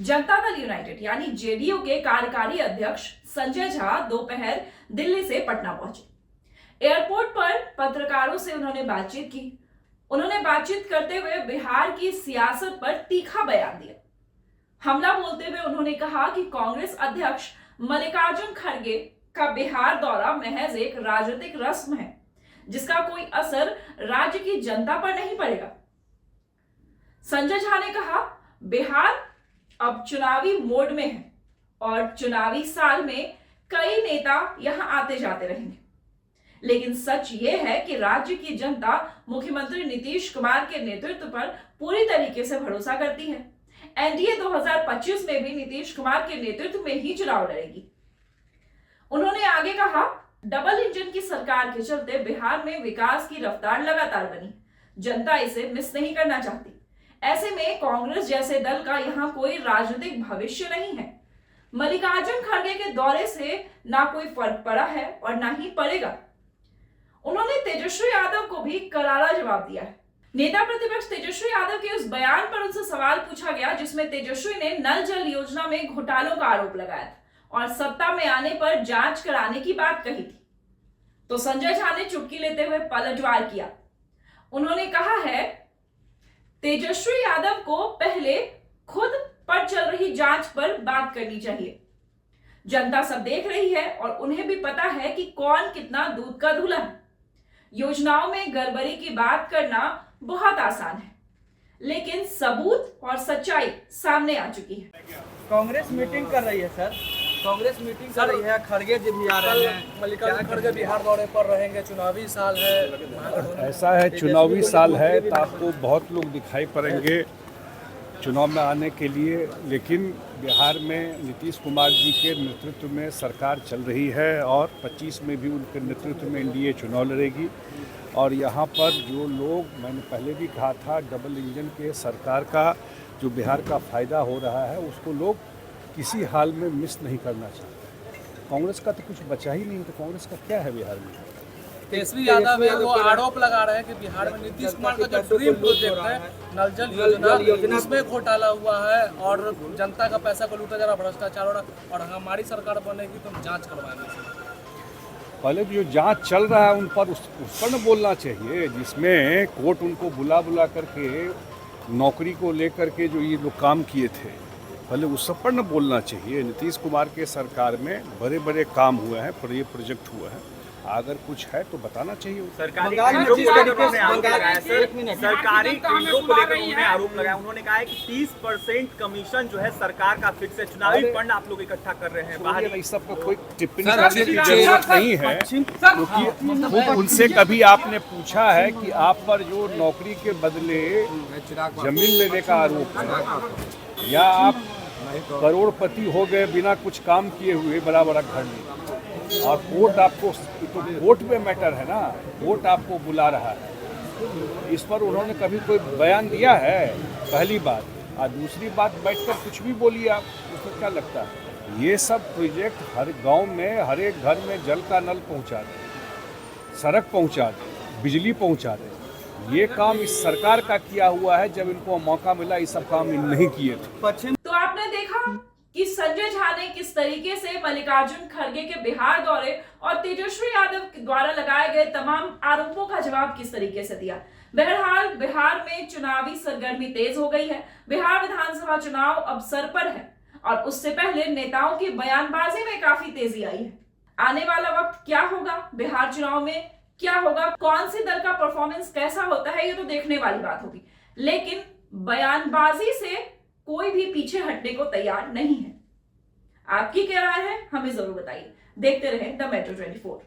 Janata Dal United यानी JDU के कार्यकारी अध्यक्ष संजय झा दोपहर दिल्ली से पटना पहुंचे। एयरपोर्ट पर पत्रकारों से उन्होंने बातचीत की। उन्होंने बातचीत करते हुए बिहार की सियासत पर तीखा बयान दिया। हमला बोलते हुए उन्होंने कहा कि कांग्रेस अध्यक्ष मल्लिकार्जुन खड़गे का बिहार दौरा महज एक राजनीतिक रस्म है, जिसका कोई असर राज्य की जनता पर नहीं पड़ेगा। संजय झा ने कहा, बिहार अब चुनावी मोड में है और चुनावी साल में कई नेता यहां आते जाते रहेंगे, लेकिन सच यह है कि राज्य की जनता मुख्यमंत्री नीतीश कुमार के नेतृत्व पर पूरी तरीके से भरोसा करती है। एनडीए 2025 में भी नीतीश कुमार के नेतृत्व में ही चुनाव लड़ेगी। उन्होंने आगे कहा, डबल इंजन की सरकार के चलते बिहार में विकास की रफ्तार लगातार बनी, जनता इसे मिस नहीं करना चाहती। ऐसे में कांग्रेस जैसे दल का यहां कोई राजनीतिक भविष्य नहीं है। मल्लिकार्जुन खड़गे के दौरे से ना कोई फर्क पड़ा है और ना ही पड़ेगा। उन्होंने तेजस्वी यादव को भी करारा जवाब दिया है। नेता प्रतिपक्ष तेजस्वी यादव के उस बयान पर उनसे सवाल पूछा गया जिसमें तेजस्वी ने नल जल योजना में घोटालों का आरोप लगाया था और सत्ता में आने पर जांच कराने की बात कही थी, तो संजय झा ने चुटकी लेते हुए पलटवार किया। उन्होंने कहा है, तेजस्वी यादव को पहले खुद पर चल रही जांच पर बात करनी चाहिए। जनता सब देख रही है और उन्हें भी पता है कि कौन कितना दूध का धुला है। योजनाओं में गड़बड़ी की बात करना बहुत आसान है, लेकिन सबूत और सच्चाई सामने आ चुकी है। कांग्रेस मीटिंग कर रही है सर, कांग्रेस मीटिंग कर रही है। खड़गे जी भी आ रहे हैं, मल्लिकार्जुन खड़गे बिहार दौरे पर रहेंगे। चुनावी साल है, ऐसा है, चुनावी साल है तो आपको बहुत लोग दिखाई पड़ेंगे चुनाव में आने के लिए, लेकिन बिहार में नीतीश कुमार जी के नेतृत्व में सरकार चल रही है और 25 में भी उनके नेतृत्व में एनडीए चुनाव लड़ेगी। और यहाँ पर जो लोग, मैंने पहले भी कहा था, डबल इंजन के सरकार का जो बिहार का फ़ायदा हो रहा है उसको लोग किसी हाल में मिस नहीं करना चाहते। कांग्रेस का तो कुछ बचा ही नहीं, तो कांग्रेस का क्या है बिहार में? तेजस्वी यादव है वो आरोप लगा रहे हैं कि बिहार में नीतीश कुमार का जो ड्रीम प्रोजेक्ट है नल जल योजना, इसमें घोटाला हुआ है और जनता का पैसा को लूटा जा रहा, भ्रष्टाचार हो रहा, और हमारी सरकार बनेगी तो हम जांच करवाएंगे। पहले जो जांच चल रहा है उन पर उस पर न बोलना चाहिए, जिसमें कोर्ट उनको बुला करके नौकरी को लेकर के जो ये लोग काम किए थे, पहले उस सब पर न बोलना चाहिए। नीतीश कुमार के सरकार में बड़े बड़े काम हुए हैं, ये प्रोजेक्ट हुआ है, अगर कुछ है तो बताना चाहिए। सरकारी टेंडरों को लेकर उन्होंने आरोप लगाया सर, सरकारी टेंडरों को लेकर उन्होंने आरोप लगाया। उन्होंने कहा है कि 30% कमीशन जो है सरकार का फिक्स है, चुनावी फंड आप लोग इकट्ठा कर रहे हैं बाहर। इस सब पर कोई टिप्पणी करने की जरूरत नहीं है, क्योंकि उनसे कभी आपने पूछा है कि आप पर जो नौकरी के बदले जमीन लेने का आरोप है, या आप करोड़पति हो गए बिना कुछ काम किए हुए बड़ा बड़ा घर में, और कोर्ट आपको, तो कोर्ट में मैटर है ना, कोर्ट आपको बुला रहा है, इस पर उन्होंने कभी कोई बयान दिया है? पहली बात। और दूसरी बात, बैठकर कुछ भी बोलिए आप, उसमें क्या लगता है? ये सब प्रोजेक्ट हर गांव में, हर एक घर में जल का नल पहुंचा दे, सड़क पहुंचा दे, बिजली पहुंचा दे, ये काम इस सरकार का किया हुआ है। जब इनको मौका मिला ये सब काम नहीं किए थे। तो आपने देखा कि संजय झा ने किस तरीके से मल्लिकार्जुन खड़गे के बिहार दौरे और तेजस्वी यादव द्वारा लगाए गए तमाम आरोपों का जवाब किस तरीके से दिया। बहरहाल बिहार में चुनावी सरगर्मी तेज हो गई है। बिहार विधानसभा चुनाव अब सर पर है और उससे पहले नेताओं की बयानबाजी में काफी तेजी आई है। आने वाला वक्त क्या होगा, बिहार चुनाव में क्या होगा, कौन सी दल का परफॉर्मेंस कैसा होता है, ये तो देखने वाली बात होगी, लेकिन बयानबाजी से कोई भी पीछे हटने को तैयार नहीं है। आपकी क्या राय है, हमें जरूर बताइए। देखते रहें द मेट्रो 24।